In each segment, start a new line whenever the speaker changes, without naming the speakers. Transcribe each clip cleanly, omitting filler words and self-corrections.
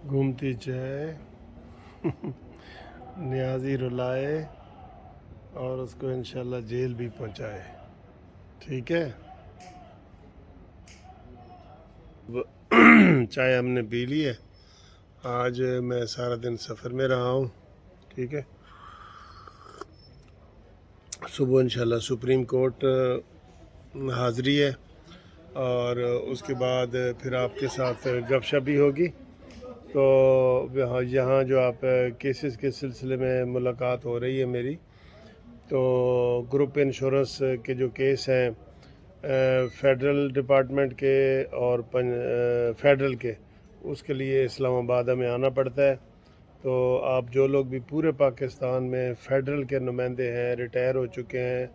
گھومتی چائے نیازی رلائے اور اس کو انشاءاللہ جیل بھی پہنچائے. ٹھیک ہے. چائے ہم نے پی لی ہے. آج میں سارا دن سفر میں رہا ہوں. ٹھیک ہے. صبح انشاءاللہ سپریم کورٹ حاضری ہے اور اس کے بعد پھر آپ کے ساتھ گپ شپ بھی ہوگی. تو یہاں جو آپ کیسز کے سلسلے میں ملاقات ہو رہی ہے میری، تو گروپ انشورنس کے جو کیس ہیں فیڈرل ڈپارٹمنٹ کے اور فیڈرل کے، اس کے لیے اسلام آباد میں آنا پڑتا ہے. تو آپ جو لوگ بھی پورے پاکستان میں فیڈرل کے نمائندے ہیں، ریٹائر ہو چکے ہیں،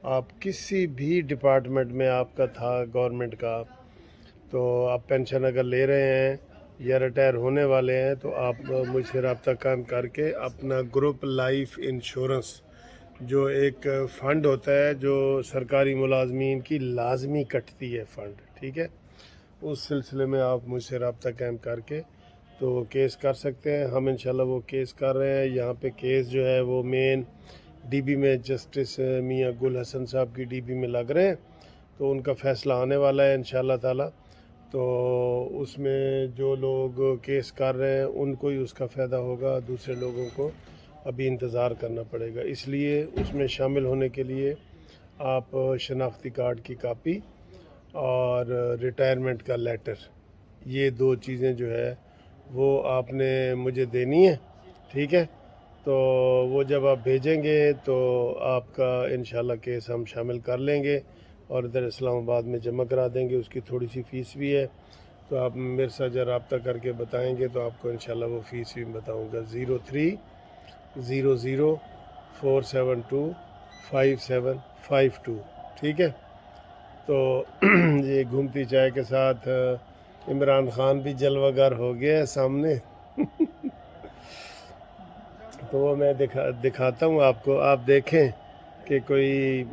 آپ کسی بھی ڈپارٹمنٹ میں آپ کا تھا گورنمنٹ کا، تو آپ پینشن اگر لے رہے ہیں یا ریٹائر ہونے والے ہیں، تو آپ مجھ سے رابطہ قائم کر کے اپنا گروپ لائف انشورنس جو ایک فنڈ ہوتا ہے جو سرکاری ملازمین کی لازمی کٹتی ہے فنڈ، ٹھیک ہے، اس سلسلے میں آپ مجھ سے رابطہ قائم کر کے تو وہ کیس کر سکتے ہیں. ہم انشاءاللہ وہ کیس کر رہے ہیں. یہاں پہ کیس جو ہے وہ مین ڈی بی میں جسٹس میاں گل حسن صاحب کی ڈی بی میں لگ رہے ہیں، تو ان کا فیصلہ آنے والا ہے انشاءاللہ تعالی. تو اس میں جو لوگ کیس کر رہے ہیں ان کو ہی اس کا فائدہ ہوگا، دوسرے لوگوں کو ابھی انتظار کرنا پڑے گا. اس لیے اس میں شامل ہونے کے لیے آپ شناختی کارڈ کی کاپی اور ریٹائرمنٹ کا لیٹر، یہ دو چیزیں جو ہے وہ آپ نے مجھے دینی ہے. ٹھیک ہے. تو وہ جب آپ بھیجیں گے تو آپ کا انشاءاللہ کیس ہم شامل کر لیں گے اور ادھر اسلام آباد میں جمع کرا دیں گے. اس کی تھوڑی سی فیس بھی ہے، تو آپ میرے ساتھ جب رابطہ کر کے بتائیں گے تو آپ کو انشاءاللہ وہ فیس بھی بتاؤں گا. 0300472572. ٹھیک ہے. تو یہ گھومتی چائے کے ساتھ عمران خان بھی جلوہ گر ہو گیا ہے سامنے. تو وہ میں دکھاتا ہوں آپ کو، آپ دیکھیں کہ کوئی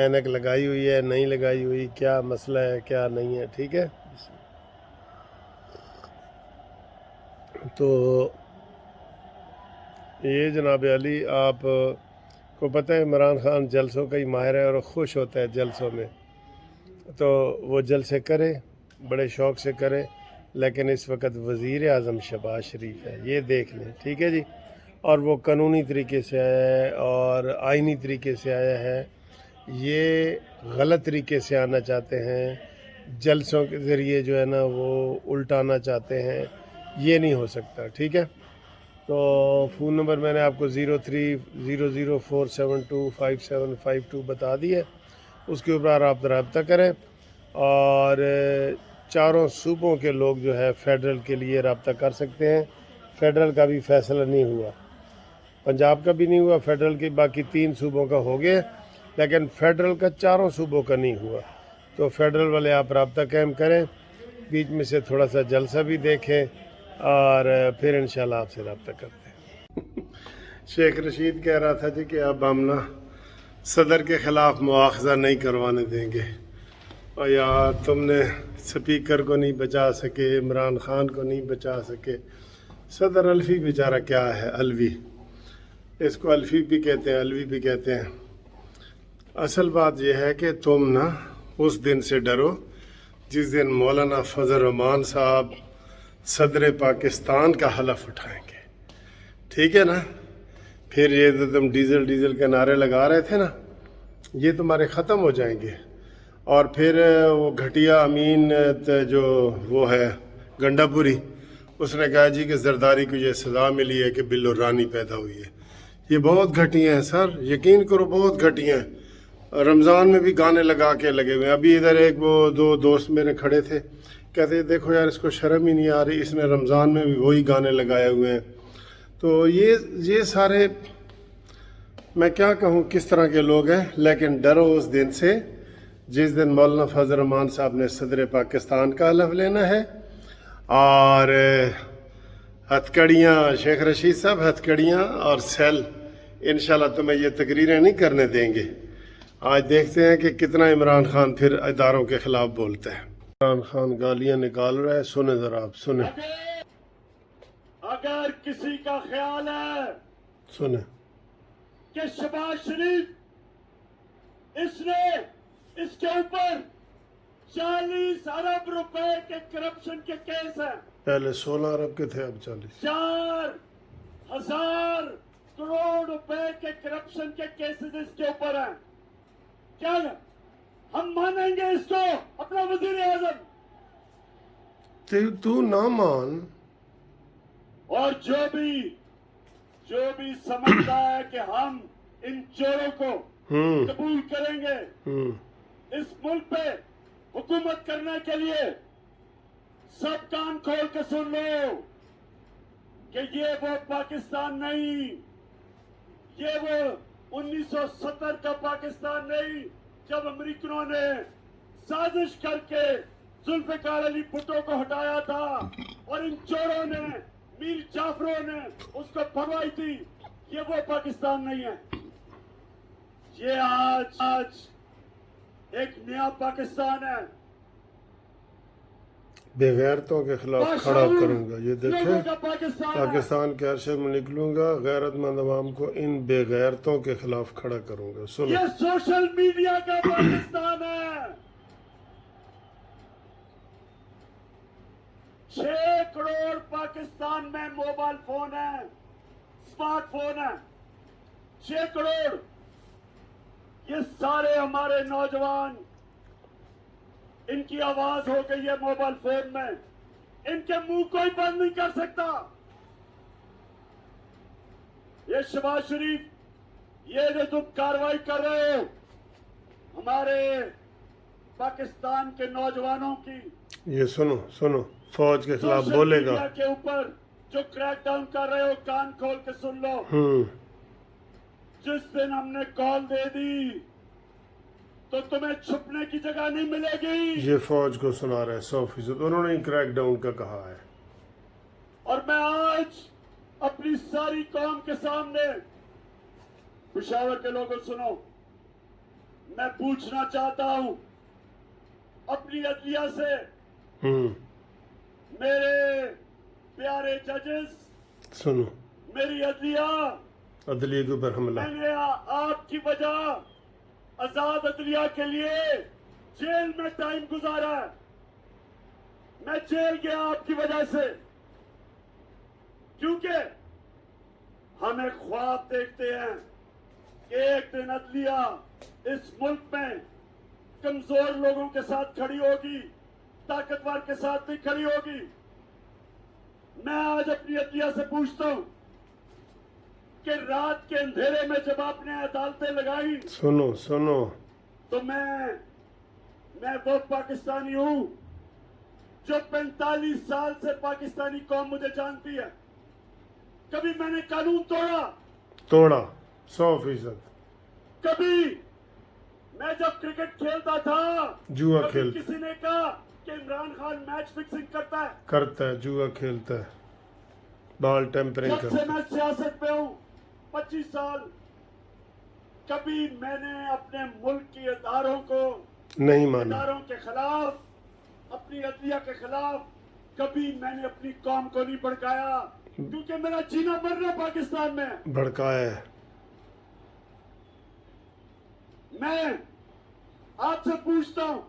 اینک لگائی ہوئی ہے نہیں لگائی ہوئی، کیا مسئلہ ہے کیا نہیں ہے. ٹھیک ہے. تو یہ جناب علی، آپ کو پتہ ہے عمران خان جلسوں کا ہی ماہر ہے اور خوش ہوتا ہے جلسوں میں، تو وہ جلسے کرے، بڑے شوق سے کرے، لیکن اس وقت وزیر اعظم شہباز شریف ہے، یہ دیکھ لیں. ٹھیک ہے جی. اور وہ قانونی طریقے سے آیا ہے اور آئینی طریقے سے آیا ہے. یہ غلط طریقے سے آنا چاہتے ہیں، جلسوں کے ذریعے جو ہے نا وہ الٹانا چاہتے ہیں. یہ نہیں ہو سکتا. ٹھیک ہے. تو فون نمبر میں نے آپ کو 0300472572 بتا دی ہے. اس کے اوپر آپ رابطہ کریں. اور چاروں صوبوں کے لوگ جو ہے فیڈرل کے لیے رابطہ کر سکتے ہیں. فیڈرل کا بھی فیصلہ نہیں ہوا، پنجاب کا بھی نہیں ہوا، فیڈرل کے باقی 3 صوبوں کا ہو گیا، لیکن فیڈرل کا 4 صوبوں کا نہیں ہوا. تو فیڈرل والے آپ رابطہ قائم کریں، بیچ میں سے تھوڑا سا جلسہ بھی دیکھیں اور پھر انشاءاللہ آپ سے رابطہ کرتے ہیں. شیخ رشید کہہ رہا تھا جی کہ اب ہم نا صدر کے خلاف مواخذہ نہیں کروانے دیں گے. اور یار تم نے سپیکر کو نہیں بچا سکے، عمران خان کو نہیں بچا سکے. صدر الفی بیچارہ کیا ہے، الوی، اس کو الفی بھی کہتے ہیں الوی بھی کہتے ہیں. اصل بات یہ ہے کہ تم نا اس دن سے ڈرو جس دن مولانا فضل الرحمان صاحب صدر پاکستان کا حلف اٹھائیں گے. ٹھیک ہے نا. پھر یہ تو تم ڈیزل کے نعرے لگا رہے تھے نا، یہ تمہارے ختم ہو جائیں گے. اور پھر وہ گھٹیا امین جو وہ ہے گنڈا پوری، اس نے کہا جی کہ زرداری کو یہ سزا ملی ہے کہ بلو رانی پیدا ہوئی ہے. یہ بہت گھٹیا ہیں سر، یقین کرو بہت گھٹیا ہیں. رمضان میں بھی گانے لگا کے لگے ہوئے ہیں. ابھی ادھر ایک وہ 2 دوست میرے کھڑے تھے، کہتے دیکھو یار اس کو شرم ہی نہیں آ رہی، اس نے رمضان میں بھی وہی گانے لگائے ہوئے ہیں. تو یہ سارے میں کیا کہوں کس طرح کے لوگ ہیں. لیکن ڈرو اس دن سے جس دن مولانا فضل الرحمان صاحب نے صدر پاکستان کا حلف لینا ہے. اور ہتھ کڑیاں شیخ رشید صاحب، ہتھ کڑیاں اور سیل انشاءاللہ تمہیں یہ تقریریں نہیں کرنے دیں گے. آج دیکھتے ہیں کہ کتنا عمران خان پھر اداروں کے خلاف بولتا ہے. عمران خان گالیاں نکال رہا ہے، سنیں ذرا آپ سنیں.
اگر کسی کا خیال ہے
سنیں
کہ شہباز شریف اس نے اس کے اوپر 40 ارب روپے کے کرپشن کے کیس ہیں،
پہلے 16 ارب کے تھے، اب 40۔
4,000 کروڑ روپے کے کرپشن کے کیسز اس کے اوپر ہیں، کیا ہم مانیں گے اس کو اپنا وزیر اعظم؟
تو نہ مان۔
اور جو بھی سمجھتا ہے کہ ہم ان چوروں کو قبول کریں گے اس ملک پہ حکومت کرنے کے لیے، سب کان کھول کے سن لو کہ یہ وہ پاکستان نہیں، یہ وہ 1970 کا پاکستان نہیں جب امریکنوں نے سازش کر کے ذوالفقار علی بھٹو کو ہٹایا تھا اور ان چوروں نے، میر جعفروں نے اس کو بھگوائی تھی۔ یہ وہ پاکستان نہیں ہے، یہ آج ایک نیا پاکستان ہے۔
بے غیرتوں کے خلاف کھڑا کروں گا، یہ دیکھیں
لوگوں کا پاکستان ہے۔
پاکستان کے عرصے میں نکلوں گا، غیرت مند عوام کو ان بے غیرتوں کے خلاف کھڑا کروں گا۔ سنو،
یہ سوشل میڈیا کا پاکستان ہے۔ 6 کروڑ پاکستان میں موبائل فون ہے، اسمارٹ فون ہے، 6 کروڑ۔ یہ سارے ہمارے نوجوان، ان کی آواز ہو گئی ہے موبائل فون میں، ان کے منہ کوئی بند نہیں کر سکتا۔ یہ شہباز شریف، یہ جو تم کارروائی کر رہے ہو ہمارے پاکستان کے نوجوانوں کی،
یہ سنو فوج کے خلاف
سوشل
بولے گا۔
میڈیا کے اوپر جو کریک ڈاؤن کر رہے ہو، کان کھول کے سن لو۔ جس دن ہم نے کال دے دی تو تمہیں چھپنے کی جگہ نہیں ملے گی۔
یہ فوج کو سنا رہا ہے 100%، انہوں نے کریک ڈاؤن کا کہا ہے۔
اور میں آج اپنی ساری قوم کے سامنے، پشاور کے لوگوں سنو، میں پوچھنا چاہتا ہوں اپنی عدلیہ سے، میرے پیارے ججز،
سنو،
میری
عدلیہ کے اوپر حملہ۔
میں نے آپ کی وجہ آزاد عدلیہ کے لیے جیل میں ٹائم گزارا ہے۔ میں جیل گیا آپ کی وجہ سے، کیونکہ ہم ایک خواب دیکھتے ہیں کہ ایک دن عدلیہ اس ملک میں کمزور لوگوں کے ساتھ کھڑی ہوگی، طاقتور کے ساتھ نہیں کھڑی ہوگی۔ میں آج اپنی عدلیہ سے پوچھتا ہوں کہ رات کے اندھیرے میں جب آپ نے عدالتیں لگائی،
سنو
تو میں وہ پاکستانی ہوں جو 45 سال سے پاکستانی قوم مجھے جانتی ہے۔ کبھی میں نے قانون
توڑا 100%۔
کبھی میں جب کرکٹ کھیلتا تھا،
جوا
کبھی
کھیلتا
کسی نے کہا کہ عمران خان میچ فکسنگ
کرتا ہے، جوا کھیلتا ہے، بال ٹیمپرنگ
جب سے
کرتا ہے۔
میں سیاست میں ہوں 25 سال، کبھی میں نے اپنے ملک کے اداروں کو،
نہیں مانا۔
اداروں کے خلاف، اپنی عدلیہ کے خلاف کبھی میں نے اپنی قوم کو نہیں بھڑکایا، کیونکہ میرا جینا مرنا پاکستان میں ہے۔
بھڑکایا ہے۔
میں آپ سے پوچھتا ہوں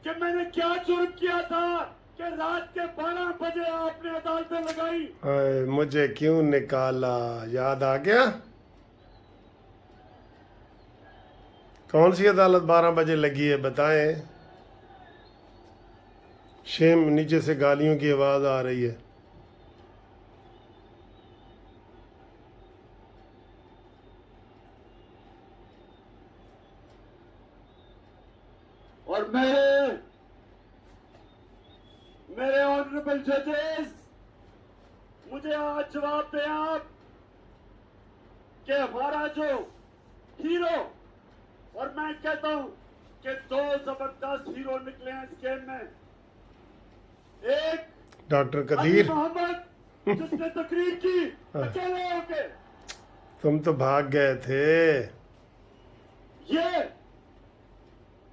کہ میں نے کیا جرم کیا تھا کہ رات کے 12 بجے آپ نے عدالتیں لگائی؟
مجھے کیوں نکالا، یاد آ گیا؟ کون سی عدالت 12 بجے لگی ہے بتائیں؟ شیم، نیچے سے گالیوں کی آواز آ رہی ہے۔
اور میرے آنریبل ججز، مجھے آج جواب دیں آپ کہ ہمارا جو ہیرو، اور میں کہتا ہوں کہ 2 زبردست ہیرو نکلے ہیں اس گیم میں۔ ایک
ڈاکٹر
علی
قدیر،
محمد جس نے تقریر کی اکیلے ہو کے،
تم تو بھاگ گئے تھے۔
یہ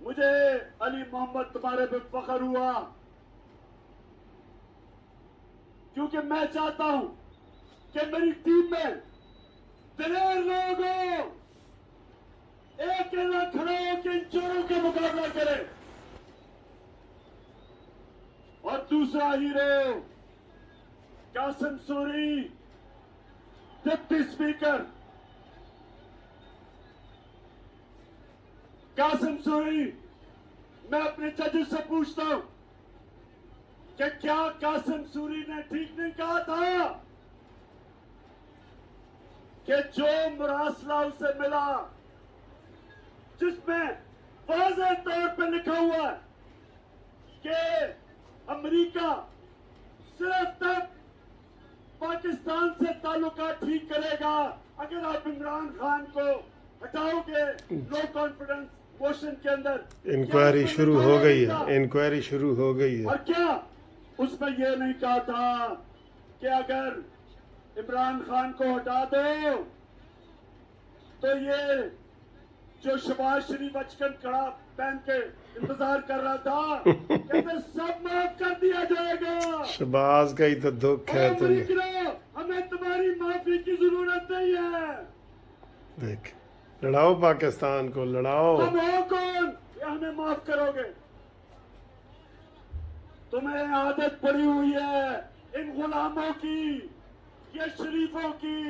مجھے علی محمد تمہارے پہ فخر ہوا، کیونکہ میں چاہتا ہوں کہ میری ٹیم میں دلیر لوگ ہو، ایک اکیلا کھڑا ہو کے ان چوروں کا مقابلہ کرے. اور دوسرا hero Qasim sorry, deputy speaker Qasim sorry. میں اپنے ججز سے پوچھتا ہوں کہ کیا قاسم سوری نے ٹھیک نہیں کہا تھا کہ جو مراسلہ اسے ملا جس میں واضح طور پہ لکھا ہوا ہے کہ امریکہ صرف تک پاکستان سے تعلقات ٹھیک کرے گا اگر آپ عمران خان کو ہٹاؤ گے نو کانفیڈنس موشن کے اندر.
انکوائری شروع ہو گئی ہے، انکوائری شروع ہو گئی ہے.
اور کیا اس میں یہ نہیں کہا تھا کہ اگر عمران خان کو ہٹا دو تو یہ جو شہباز شریف اچکن کڑا پہن کے انتظار کر رہا تھا کہتے سب معاف کر دیا جائے گا.
شہباز کا ہی تو دکھ ہے تمہیں.
امریکہ ہمیں تمہاری معافی کی ضرورت نہیں ہے.
دیکھ، لڑاؤ پاکستان کو، لڑاؤ.
تم ہو کون یہ ہمیں معاف کرو گے؟ تمہیں عادت پڑی ہوئی ہے ان غلاموں کی، یہ شریفوں کی،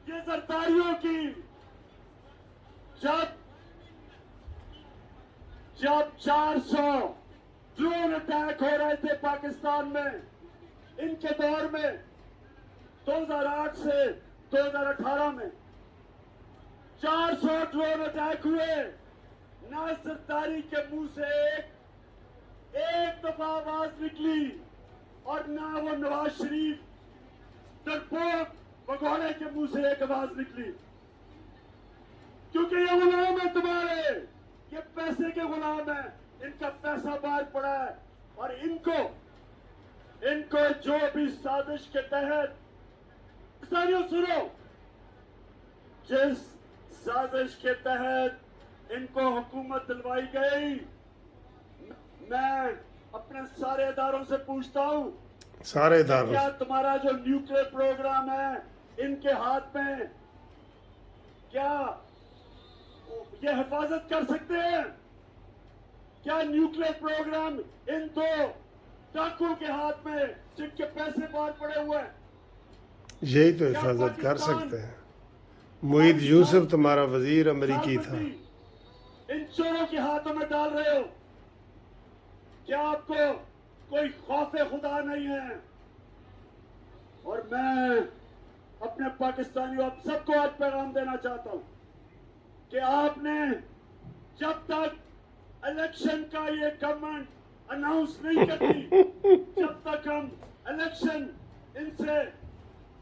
یہ زرداریوں کی. جب 400 ڈرون اٹیک ہو رہے تھے پاکستان میں ان کے دور میں 2008 سے 2018 میں 400 ڈرون اٹیک ہوئے. نہ زرداری کے منہ سے ایک دفعہ آواز نکلی اور نہ وہ نواز شریف ڈرپوک بگوڑے کے منہ سے ایک آواز نکلی. کیونکہ یہ غلام ہے تمہارے، یہ پیسے کے غلام ہیں، ان کا پیسہ باہر پڑا ہے. اور ان کو جو بھی سازش کے تحت ساریوں سنو، جس سازش کے تحت ان کو حکومت دلوائی گئی، میں اپنے سارے اداروں سے پوچھتا ہوں
سارے اداروں
کیا تمہارا جو نیوکلیر پروگرام ہے ان کے ہاتھ میں کیا یہ حفاظت کر سکتے ہیں؟ کیا نیوکلیر پروگرام ان دو ڈاکوں کے ہاتھ میں جن کے پیسے باہر پڑے ہوئے ہیں؟
یہی تو حفاظت کر سکتے ہیں. معید یوسف تمہارا وزیر امریکی تھا.
ان چوروں کے ہاتھوں میں ڈال رہے ہو. کیا آپ کو کوئی خوف خدا نہیں ہے؟ اور میں اپنے پاکستانیوں آپ سب کو آج پیغام دینا چاہتا ہوں کہ آپ نے جب تک الیکشن کا یہ گورنمنٹ اناؤنس نہیں کرتی، جب تک ہم الیکشن ان سے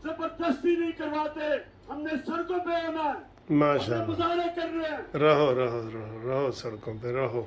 زبردستی نہیں کرواتے، ہم نے سڑکوں پہ ہونا ہے.
ماشاء اللہ.
مظاہرے کر رہے ہیں.
رہو سڑکوں پہ رہو.